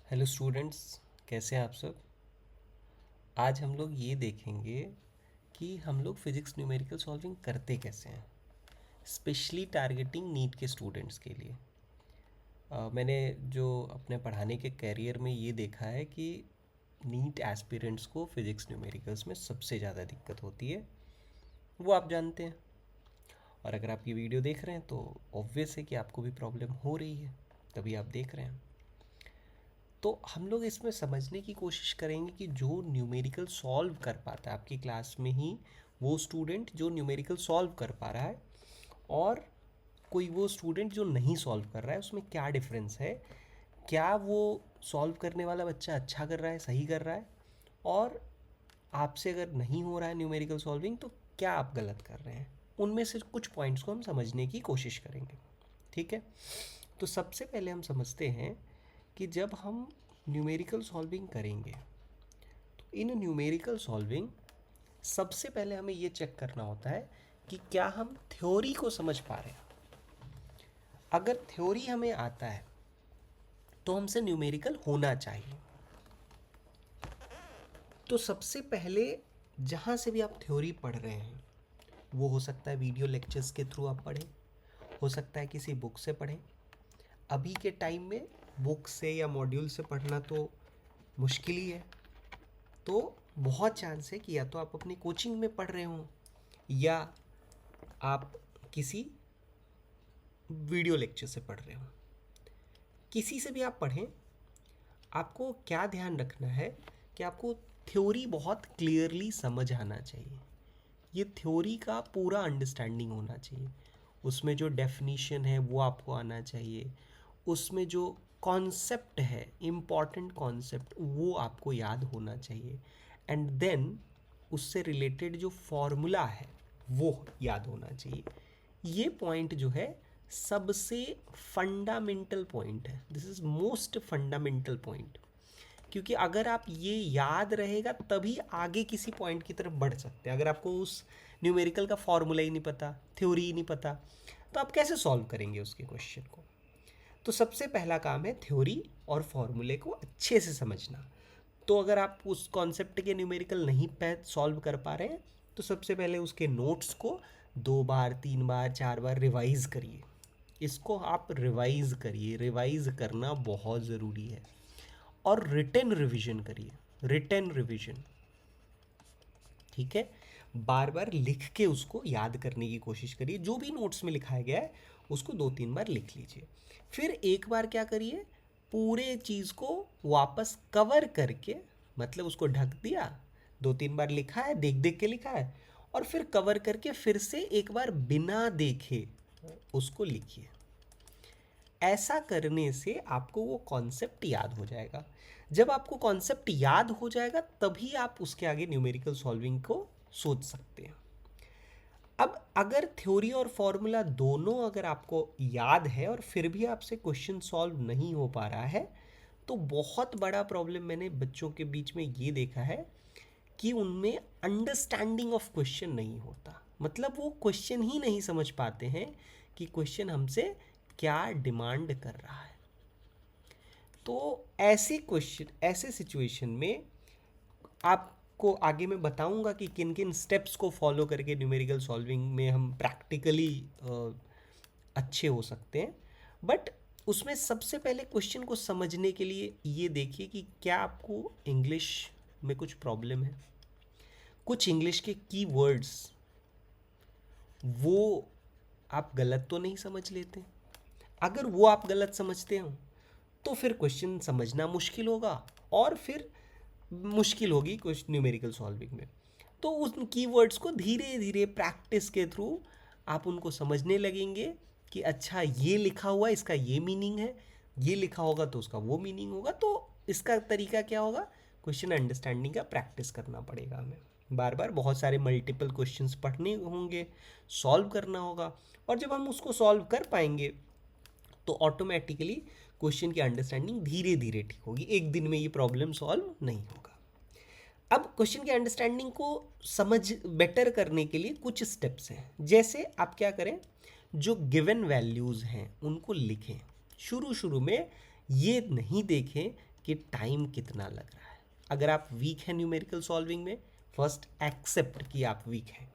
Hello students, कैसे हैं आप सब। आज हम लोग ये देखेंगे कि हम लोग फिज़िक्स न्यूमेरिकल सॉल्विंग करते कैसे हैं, स्पेशली टारगेटिंग नीट के स्टूडेंट्स के लिए। मैंने जो अपने पढ़ाने के कैरियर में ये देखा है कि नीट एस्पिरेंट्स को फिज़िक्स न्यूमेरिकल्स में सबसे ज़्यादा दिक्कत होती है, वो आप जानते हैं। और अगर आप ये वीडियो देख रहे हैं तो ऑब्वियस है कि आपको भी प्रॉब्लम हो रही है, तभी आप देख रहे हैं। तो हम लोग इसमें समझने की कोशिश करेंगे कि जो न्यूमेरिकल सॉल्व कर पाता है आपकी क्लास में ही, वो स्टूडेंट जो न्यूमेरिकल सॉल्व कर पा रहा है और कोई वो स्टूडेंट जो नहीं सॉल्व कर रहा है, उसमें क्या डिफरेंस है। क्या वो सॉल्व करने वाला बच्चा अच्छा कर रहा है, सही कर रहा है, और आपसे अगर नहीं हो रहा है न्यूमेरिकल सॉल्विंग तो क्या आप गलत कर रहे हैं। उनमें से कुछ पॉइंट्स को हम समझने की कोशिश करेंगे। ठीक है, तो सबसे पहले हम समझते हैं कि जब हम न्यूमेरिकल सॉल्विंग करेंगे तो इन न्यूमेरिकल सॉल्विंग सबसे पहले हमें ये चेक करना होता है कि क्या हम थ्योरी को समझ पा रहे हैं। अगर थ्योरी हमें आता है तो हमसे न्यूमेरिकल होना चाहिए। तो सबसे पहले जहाँ से भी आप थ्योरी पढ़ रहे हैं, वो हो सकता है वीडियो लेक्चर्स के थ्रू आप पढ़ें, हो सकता है किसी बुक से पढ़ें। अभी के टाइम में बुक से या मॉड्यूल से पढ़ना तो मुश्किल ही है, तो बहुत चांस है कि या तो आप अपनी कोचिंग में पढ़ रहे हों या आप किसी वीडियो लेक्चर से पढ़ रहे हो। किसी से भी आप पढ़ें, आपको क्या ध्यान रखना है कि आपको थ्योरी बहुत क्लियरली समझ आना चाहिए। ये थ्योरी का पूरा अंडरस्टैंडिंग होना चाहिए। उसमें जो डेफिनीशन है वो आपको आना चाहिए, उसमें जो कॉन्सेप्ट है, इम्पॉर्टेंट कॉन्सेप्ट, वो आपको याद होना चाहिए। एंड देन उससे रिलेटेड जो फॉर्मूला है वो याद होना चाहिए। ये पॉइंट जो है सबसे फंडामेंटल पॉइंट है। This is most fundamental point, क्योंकि अगर आप ये याद रहेगा तभी आगे किसी पॉइंट की तरफ बढ़ सकते हैं। अगर आपको उस न्यूमेरिकल का फॉर्मूला ही नहीं पता, थ्योरी ही नहीं पता, तो आप कैसे सॉल्व करेंगे उसके क्वेश्चन को। तो सबसे पहला काम है थ्योरी और फॉर्मूले को अच्छे से समझना। तो अगर आप उस कॉन्सेप्ट के न्यूमेरिकल नहीं सॉल्व कर पा रहे हैं तो सबसे पहले उसके नोट्स को 2 बार 3 बार 4 बार रिवाइज करिए। इसको आप रिवाइज करिए, रिवाइज करना बहुत ज़रूरी है। और रिटन रिवीजन करिए, रिटन रिवीजन। ठीक है, बार बार लिख के उसको याद करने की कोशिश करिए। जो भी नोट्स में लिखाया गया है उसको 2-3 बार लिख लीजिए। फिर एक बार क्या करिए, पूरे चीज़ को वापस कवर करके, मतलब उसको ढक दिया, 2-3 बार लिखा है, देख देख के लिखा है, और फिर कवर करके फिर से एक बार बिना देखे उसको लिखिए। ऐसा करने से आपको वो कॉन्सेप्ट याद हो जाएगा। जब आपको कॉन्सेप्ट याद हो जाएगा तभी आप उसके आगे न्यूमेरिकल सॉल्विंग को सोच सकते हैं। अब अगर थ्योरी और फॉर्मूला दोनों अगर आपको याद है और फिर भी आपसे क्वेश्चन सॉल्व नहीं हो पा रहा है, तो बहुत बड़ा प्रॉब्लम मैंने बच्चों के बीच में ये देखा है कि उनमें अंडरस्टैंडिंग ऑफ क्वेश्चन नहीं होता। मतलब वो क्वेश्चन ही नहीं समझ पाते हैं कि क्वेश्चन हमसे क्या डिमांड कर रहा है। तो ऐसे क्वेश्चन, ऐसे सिचुएशन में आपको आगे मैं बताऊंगा कि किन किन स्टेप्स को फॉलो करके न्यूमेरिकल सॉल्विंग में हम प्रैक्टिकली अच्छे हो सकते हैं। बट उसमें सबसे पहले क्वेश्चन को समझने के लिए ये देखिए कि क्या आपको इंग्लिश में कुछ प्रॉब्लम है। कुछ इंग्लिश के की वर्ड्स वो आप गलत तो नहीं समझ लेते। अगर वो आप गलत समझते हो तो फिर क्वेश्चन समझना मुश्किल होगा और फिर मुश्किल होगी कुछ न्यूमेरिकल सॉल्विंग में। तो उन कीवर्ड्स को धीरे धीरे प्रैक्टिस के थ्रू आप उनको समझने लगेंगे कि अच्छा ये लिखा हुआ है, इसका ये मीनिंग है, ये लिखा होगा तो उसका वो मीनिंग होगा। तो इसका तरीका क्या होगा, क्वेश्चन अंडरस्टैंडिंग का प्रैक्टिस करना पड़ेगा हमें। बार बार बहुत सारे मल्टीपल क्वेश्चंस पढ़ने होंगे, सॉल्व करना होगा, और जब हम उसको सॉल्व कर पाएंगे तो ऑटोमेटिकली क्वेश्चन की अंडरस्टैंडिंग धीरे धीरे ठीक होगी। एक दिन में ये प्रॉब्लम सॉल्व नहीं होगा। अब क्वेश्चन की अंडरस्टैंडिंग को समझ बेटर करने के लिए कुछ स्टेप्स हैं। जैसे आप क्या करें, जो गिवन वैल्यूज़ हैं उनको लिखें। शुरू शुरू में ये नहीं देखें कि टाइम कितना लग रहा है। अगर आप वीक हैं न्यूमेरिकल सॉल्विंग में, फर्स्ट एक्सेप्ट कि आप वीक हैं,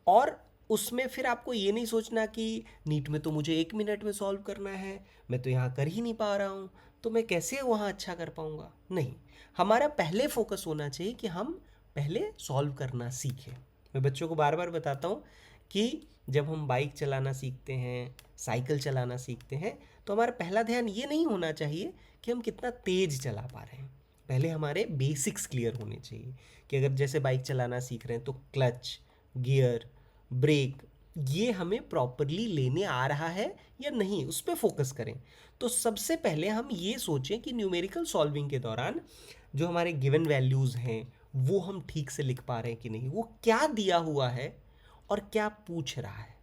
और उसमें फिर आपको ये नहीं सोचना कि नीट में तो मुझे 1 मिनट में सॉल्व करना है, मैं तो यहाँ कर ही नहीं पा रहा हूँ, तो मैं कैसे वहाँ अच्छा कर पाऊँगा। नहीं, हमारा पहले फोकस होना चाहिए कि हम पहले सॉल्व करना सीखें। मैं बच्चों को बार बार बताता हूँ कि जब हम बाइक चलाना सीखते हैं, साइकिल चलाना सीखते हैं, तो हमारा पहला ध्यान ये नहीं होना चाहिए कि हम कितना तेज़ चला पा रहे हैं। पहले हमारे बेसिक्स क्लियर होने चाहिए कि अगर जैसे बाइक चलाना सीख रहे हैं तो क्लच, गियर, ब्रेक, ये हमें प्रॉपरली लेने आ रहा है या नहीं, उस पर फोकस करें। तो सबसे पहले हम ये सोचें कि न्यूमेरिकल सॉल्विंग के दौरान जो हमारे गिवन वैल्यूज़ हैं वो हम ठीक से लिख पा रहे हैं कि नहीं, वो क्या दिया हुआ है और क्या पूछ रहा है,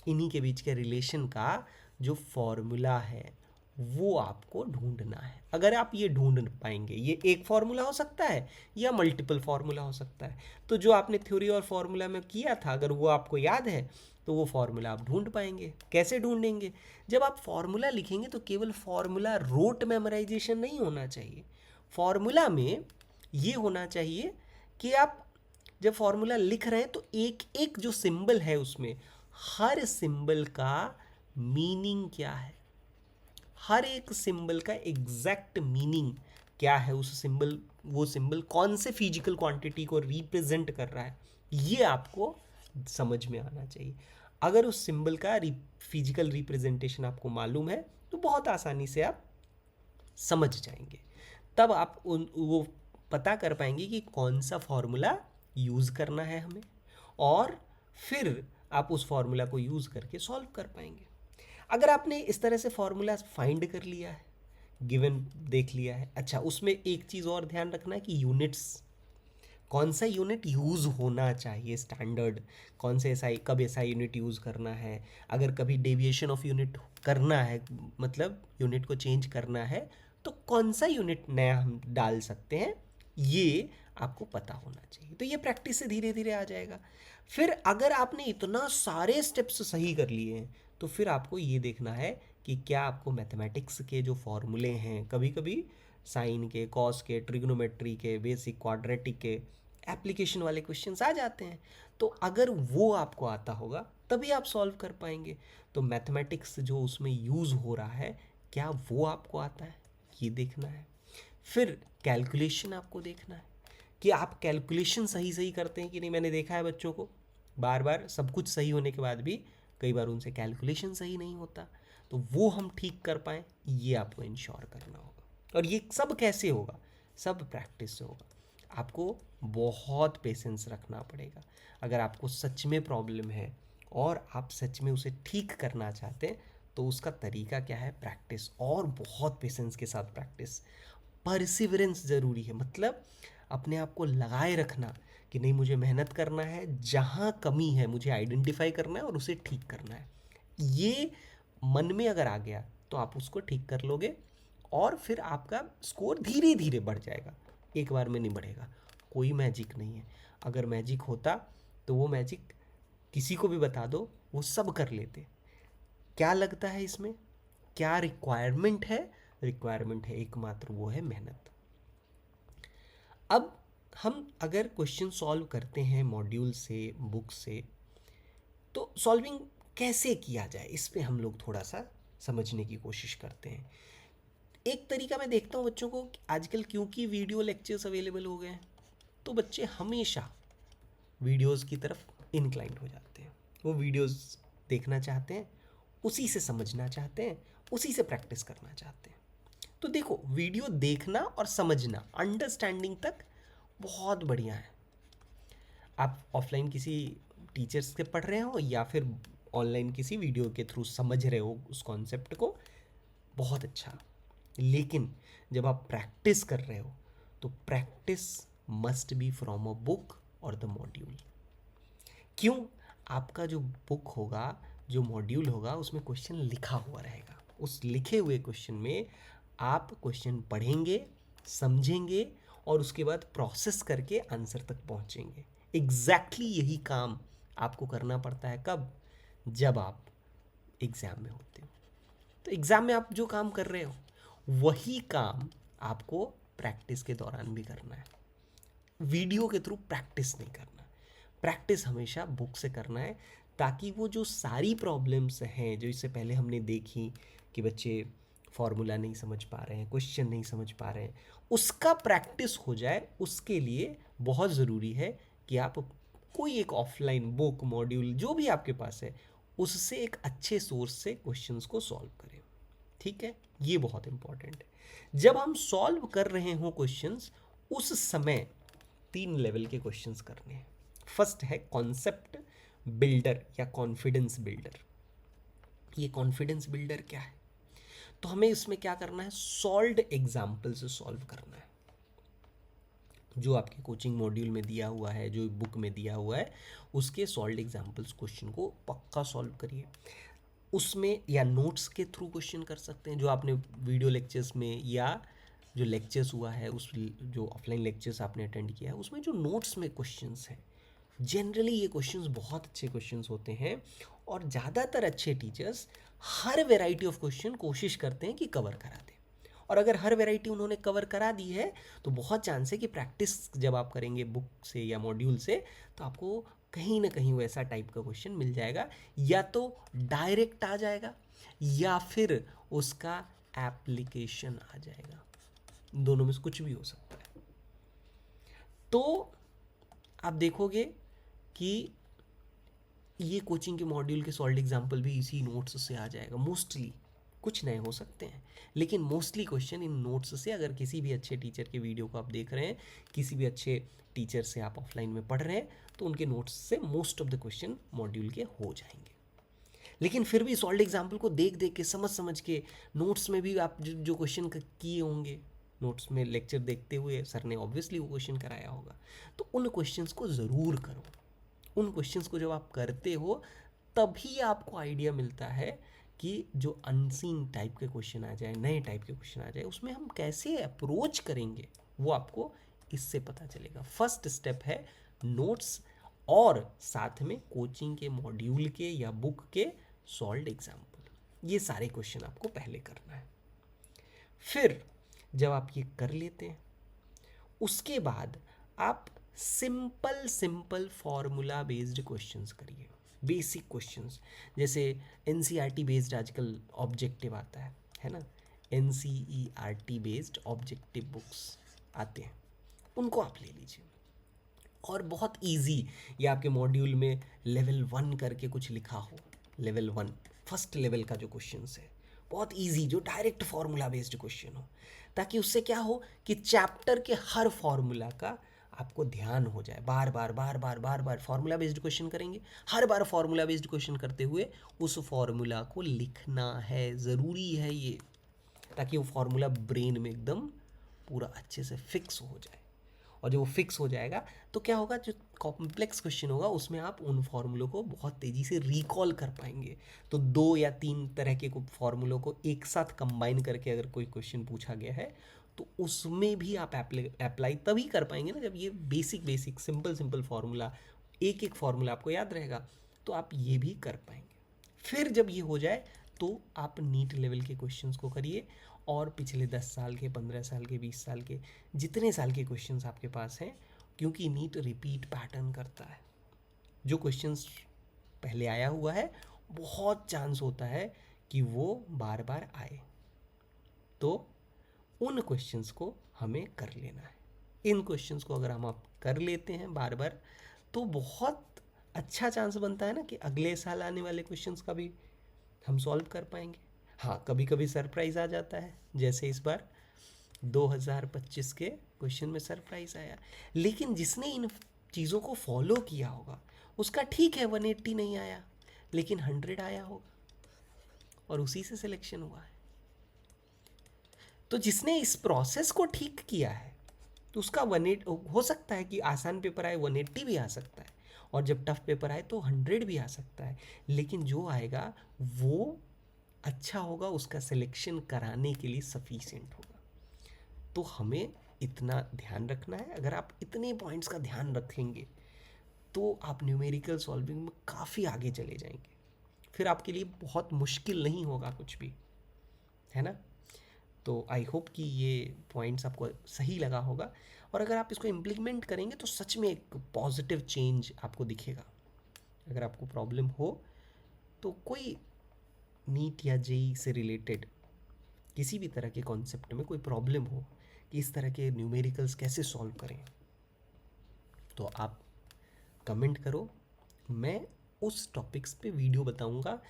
इन्हीं के बीच के रिलेशन का जो फॉर्मूला है वो आपको ढूंढना है। अगर आप ये ढूंढ पाएंगे, ये एक फॉर्मूला हो सकता है या मल्टीपल फॉर्मूला हो सकता है, तो जो आपने थ्योरी और फॉर्मूला में किया था अगर वो आपको याद है तो वो फॉर्मूला आप ढूंढ पाएंगे। कैसे ढूंढेंगे? जब आप फॉर्मूला लिखेंगे तो केवल फॉर्मूला रोट मेमोराइजेशन नहीं होना चाहिए। फॉर्मूला में ये होना चाहिए कि आप जब फॉर्मूला लिख रहे हैं तो एक एक जो सिंबल है उसमें हर सिंबल का मीनिंग क्या है, हर एक सिंबल का एग्जैक्ट मीनिंग क्या है, उस सिंबल, वो सिंबल कौन से फिजिकल क्वांटिटी को रिप्रेजेंट कर रहा है, ये आपको समझ में आना चाहिए। अगर उस सिंबल का फिजिकल रिप्रेजेंटेशन आपको मालूम है तो बहुत आसानी से आप समझ जाएंगे। तब आप वो पता कर पाएंगे कि कौन सा फॉर्मूला यूज़ करना है हमें, और फिर आप उस फॉर्मूला को यूज़ करके सॉल्व कर पाएंगे। अगर आपने इस तरह से फॉर्मूला फाइंड कर लिया है, गिवन देख लिया है, अच्छा उसमें एक चीज़ और ध्यान रखना है कि यूनिट्स, कौन सा यूनिट यूज़ होना चाहिए स्टैंडर्ड, कौन से एसआई, कब एसआई यूनिट यूज़ करना है, अगर कभी डेविएशन ऑफ यूनिट करना है, मतलब यूनिट को चेंज करना है, तो कौन सा यूनिट नया हम डाल सकते हैं, ये आपको पता होना चाहिए। तो ये प्रैक्टिस से धीरे धीरे आ जाएगा। फिर अगर आपने इतना सारे स्टेप्स सही कर लिए हैं तो फिर आपको ये देखना है कि क्या आपको मैथमेटिक्स के जो फॉर्मूले हैं, कभी कभी साइन के, कॉस के, ट्रिग्नोमेट्री के, बेसिक क्वाड्रेटिक के एप्लीकेशन वाले क्वेश्चंस आ जाते हैं, तो अगर वो आपको आता होगा तभी आप सॉल्व कर पाएंगे। तो मैथमेटिक्स जो उसमें यूज़ हो रहा है क्या वो आपको आता है, ये देखना है। फिर कैलकुलेशन आपको देखना है कि आप कैलकुलेशन सही सही करते हैं कि नहीं। मैंने देखा है बच्चों को बार बार सब कुछ सही होने के बाद भी कई बार उनसे कैलकुलेशन सही नहीं होता, तो वो हम ठीक कर पाएँ, ये आपको इंश्योर करना होगा। और ये सब कैसे होगा? सब प्रैक्टिस से होगा। आपको बहुत पेशेंस रखना पड़ेगा। अगर आपको सच में प्रॉब्लम है और आप सच में उसे ठीक करना चाहते हैं तो उसका तरीका क्या है? प्रैक्टिस, और बहुत पेशेंस के साथ प्रैक्टिस। परसिवरेंस ज़रूरी है, मतलब अपने आप को लगाए रखना कि नहीं, मुझे मेहनत करना है, जहाँ कमी है मुझे आइडेंटिफाई करना है और उसे ठीक करना है। ये मन में अगर आ गया तो आप उसको ठीक कर लोगे और फिर आपका स्कोर धीरे धीरे बढ़ जाएगा, एक बार में नहीं बढ़ेगा। कोई मैजिक नहीं है। अगर मैजिक होता तो वो मैजिक किसी को भी बता दो वो सब कर लेते। क्या लगता है इसमें? क्या रिक्वायरमेंट है? रिक्वायरमेंट है एकमात्र, वो है मेहनत। अब हम अगर क्वेश्चन सॉल्व करते हैं मॉड्यूल से, बुक से, तो सॉल्विंग कैसे किया जाए इस पे हम लोग थोड़ा सा समझने की कोशिश करते हैं। एक तरीका मैं देखता हूँ बच्चों को, आजकल क्योंकि वीडियो लेक्चर्स अवेलेबल हो गए हैं तो बच्चे हमेशा वीडियोस की तरफ इनक्लाइंड हो जाते हैं। वो वीडियोस देखना चाहते हैं, उसी से समझना चाहते हैं, उसी से प्रैक्टिस करना चाहते हैं। तो देखो, वीडियो देखना और समझना, अंडरस्टैंडिंग तक बहुत बढ़िया है। आप ऑफलाइन किसी टीचर्स के पढ़ रहे हो या फिर ऑनलाइन किसी वीडियो के थ्रू समझ रहे हो उस कॉन्सेप्ट को, बहुत अच्छा। लेकिन जब आप प्रैक्टिस कर रहे हो तो practice must be from a book और द मॉड्यूल। क्यों? आपका जो बुक होगा, जो मॉड्यूल होगा, उसमें क्वेश्चन लिखा हुआ रहेगा। उस लिखे हुए क्वेश्चन में आप क्वेश्चन पढ़ेंगे, समझेंगे और उसके बाद प्रोसेस करके आंसर तक पहुंचेंगे। एग्जैक्टली यही काम आपको करना पड़ता है। कब? जब आप एग्ज़ाम में होते हो। तो एग्ज़ाम में आप जो काम कर रहे हो वही काम आपको प्रैक्टिस के दौरान भी करना है। वीडियो के थ्रू प्रैक्टिस नहीं करना, प्रैक्टिस हमेशा बुक से करना है, ताकि वो जो सारी प्रॉब्लम्स हैं जो इससे पहले हमने देखी कि बच्चे फॉर्मूला नहीं समझ पा रहे हैं, क्वेश्चन नहीं समझ पा रहे हैं, उसका प्रैक्टिस हो जाए। उसके लिए बहुत ज़रूरी है कि आप कोई एक ऑफलाइन बुक, मॉड्यूल जो भी आपके पास है, उससे एक अच्छे सोर्स से क्वेश्चंस को सॉल्व करें। ठीक है, ये बहुत इंपॉर्टेंट है। जब हम सॉल्व कर रहे हों क्वेश्चंस, उस समय 3 लेवल के क्वेश्चंस करने हैं। फर्स्ट है कॉन्सेप्ट बिल्डर या कॉन्फिडेंस बिल्डर। ये कॉन्फिडेंस बिल्डर क्या है? तो हमें इसमें क्या करना है, सॉल्व्ड एग्जाम्पल से सॉल्व करना है। जो आपके कोचिंग मॉड्यूल में दिया हुआ है, जो बुक में दिया हुआ है, उसके सॉल्व्ड एग्जाम्पल्स क्वेश्चन को पक्का सॉल्व करिए। उसमें या नोट्स के थ्रू क्वेश्चन कर सकते हैं, जो आपने वीडियो लेक्चर्स में या जो लेक्चर्स हुआ है, उस जो ऑफलाइन लेक्चर्स आपने अटेंड किया है, उसमें जो नोट्स में क्वेश्चंस हैं, जनरली ये क्वेश्चंस बहुत अच्छे क्वेश्चंस होते हैं। और ज़्यादातर अच्छे teachers her variety of question कोशिश करते हैं कि कवर करा दें। और अगर हर वैरायटी उन्होंने कवर करा दी है, तो बहुत चांस है कि प्रैक्टिस जब आप करेंगे बुक से या मॉड्यूल से, तो आपको कहीं ना कहीं वैसा टाइप का क्वेश्चन मिल जाएगा, या तो डायरेक्ट आ जाएगा या फिर उसका एप्लीकेशन आ जाएगा। दोनों में से कुछ भी हो सकता है। तो आप देखोगे कि ये कोचिंग के मॉड्यूल के सॉल्व्ड एग्जाम्पल भी इसी नोट्स से आ जाएगा। मोस्टली कुछ नए हो सकते हैं, लेकिन मोस्टली क्वेश्चन इन नोट्स से, अगर किसी भी अच्छे टीचर के वीडियो को आप देख रहे हैं, किसी भी अच्छे टीचर से आप ऑफलाइन में पढ़ रहे हैं, तो उनके नोट्स से most of the question module के हो जाएंगे। लेकिन फिर भी सॉल्व्ड एग्जाम्पल को देख देख के, समझ समझ के, नोट्स में भी आप जो क्वेश्चन किए होंगे, नोट्स में लेक्चर देखते हुए सर ने ऑब्वियसली वो क्वेश्चन कराया होगा, तो उन क्वेश्चंस को ज़रूर करो। उन क्वेश्चंस को जब आप करते हो, तभी आपको आइडिया मिलता है कि जो अनसीन टाइप के क्वेश्चन आ जाए, नए टाइप के क्वेश्चन आ जाए, उसमें हम कैसे अप्रोच करेंगे, वो आपको इससे पता चलेगा। फर्स्ट स्टेप है नोट्स, और साथ में कोचिंग के मॉड्यूल के या बुक के सॉल्व्ड एग्जाम्पल। ये सारे क्वेश्चन आपको पहले करना है। फिर जब आप ये कर लेते हैं, उसके बाद आप simple simple formula based questions करिए, बेसिक क्वेश्चंस। जैसे एनसीईआरटी बेस्ड आजकल ऑब्जेक्टिव आता है ना, एनसीईआरटी बेस्ड ऑब्जेक्टिव बुक्स आते हैं, उनको आप ले लीजिए। और बहुत इजी, ये आपके मॉड्यूल में लेवल 1 करके कुछ लिखा हो, लेवल 1 फर्स्ट लेवल का जो क्वेश्चंस है, बहुत इजी, जो डायरेक्ट फार्मूला बेस्ड क्वेश्चन हो, ताकि उससे क्या हो कि चैप्टर के हर फार्मूला का आपको ध्यान हो जाए। बार बार बार बार बार बार फार्मूला बेस्ड क्वेश्चन करेंगे, हर बार फार्मूला बेस्ड क्वेश्चन करते हुए उस फार्मूला को लिखना है, ज़रूरी है ये, ताकि वो फार्मूला ब्रेन में एकदम पूरा अच्छे से फिक्स हो जाए। और जब वो फिक्स हो जाएगा, तो क्या होगा, जो कॉम्प्लेक्स क्वेश्चन होगा उसमें आप उन फार्मूलों को बहुत तेज़ी से रिकॉल कर पाएंगे। तो 2 या 3 तरह के फार्मूलों को एक साथ कंबाइन करके अगर कोई क्वेश्चन पूछा गया है, तो उसमें भी आप अप्लाई तभी कर पाएंगे ना, जब ये बेसिक सिंपल सिंपल फार्मूला, एक एक फार्मूला आपको याद रहेगा, तो आप ये भी कर पाएंगे। फिर जब ये हो जाए, तो आप नीट लेवल के क्वेश्चंस को करिए, और पिछले 10 साल के, 15 साल के, 20 साल के, जितने साल के क्वेश्चंस आपके पास हैं, क्योंकि नीट रिपीट पैटर्न करता है। जो क्वेश्चंस पहले आया हुआ है, बहुत चांस होता है कि वो बार बार आए, तो उन क्वेश्चंस को हमें कर लेना है। इन क्वेश्चंस को अगर हम आप कर लेते हैं बार बार, तो बहुत अच्छा चांस बनता है ना कि अगले साल आने वाले क्वेश्चंस का भी हम सॉल्व कर पाएंगे। हाँ, कभी कभी सरप्राइज़ आ जाता है, जैसे इस बार 2025 के क्वेश्चन में सरप्राइज़ आया, लेकिन जिसने इन चीज़ों को फॉलो किया होगा, उसका ठीक है 180 नहीं आया, लेकिन 100 आया होगा, और उसी से सिलेक्शन हुआ है। तो जिसने इस प्रोसेस को ठीक किया है, तो उसका 180 हो सकता है कि आसान पेपर आए 180 भी आ सकता है, और जब टफ पेपर आए तो 100 भी आ सकता है, लेकिन जो आएगा वो अच्छा होगा, उसका सिलेक्शन कराने के लिए सफिशिएंट होगा। तो हमें इतना ध्यान रखना है। अगर आप इतने पॉइंट्स का ध्यान रखेंगे, तो आप न्यूमेरिकल सॉल्विंग में काफ़ी आगे चले जाएंगे। फिर आपके लिए बहुत मुश्किल नहीं होगा कुछ भी, है ना। तो आई होप कि ये पॉइंट्स आपको सही लगा होगा, और अगर आप इसको इम्प्लीमेंट करेंगे तो सच में एक पॉजिटिव चेंज आपको दिखेगा। अगर आपको प्रॉब्लम हो तो कोई नीट या जेई से रिलेटेड किसी भी तरह के कॉन्सेप्ट में कोई प्रॉब्लम हो कि इस तरह के न्यूमेरिकल्स कैसे सॉल्व करें, तो आप कमेंट करो, मैं उस टॉपिक्स पे वीडियो बताऊंगा।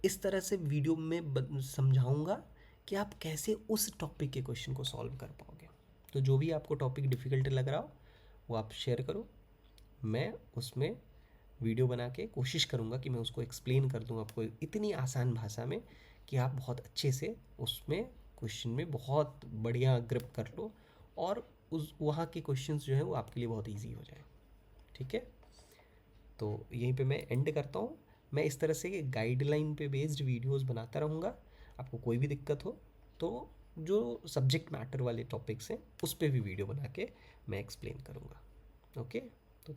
इस तरह से वीडियो में समझाऊंगा कि आप कैसे उस टॉपिक के क्वेश्चन को सॉल्व कर पाओगे। तो जो भी आपको टॉपिक डिफ़िकल्ट लग रहा हो वो आप शेयर करो, मैं उसमें वीडियो बना के कोशिश करूँगा कि मैं उसको एक्सप्लेन कर दूँ आपको इतनी आसान भाषा में कि आप बहुत अच्छे से उसमें क्वेश्चन में बहुत बढ़िया ग्रिप कर लो, और उस वहाँ के क्वेश्चंस जो हैं वो आपके लिए बहुत इजी हो जाए। ठीक है, तो यहीं पे मैं एंड करता हूँ। मैं इस तरह से गाइडलाइन पे बेस्ड वीडियोस बनाता रहूँगा। आपको कोई भी दिक्कत हो तो जो सब्जेक्ट मैटर वाले टॉपिक्स हैं उस पे भी वीडियो बना के मैं एक्सप्लेन करूँगा। ओके।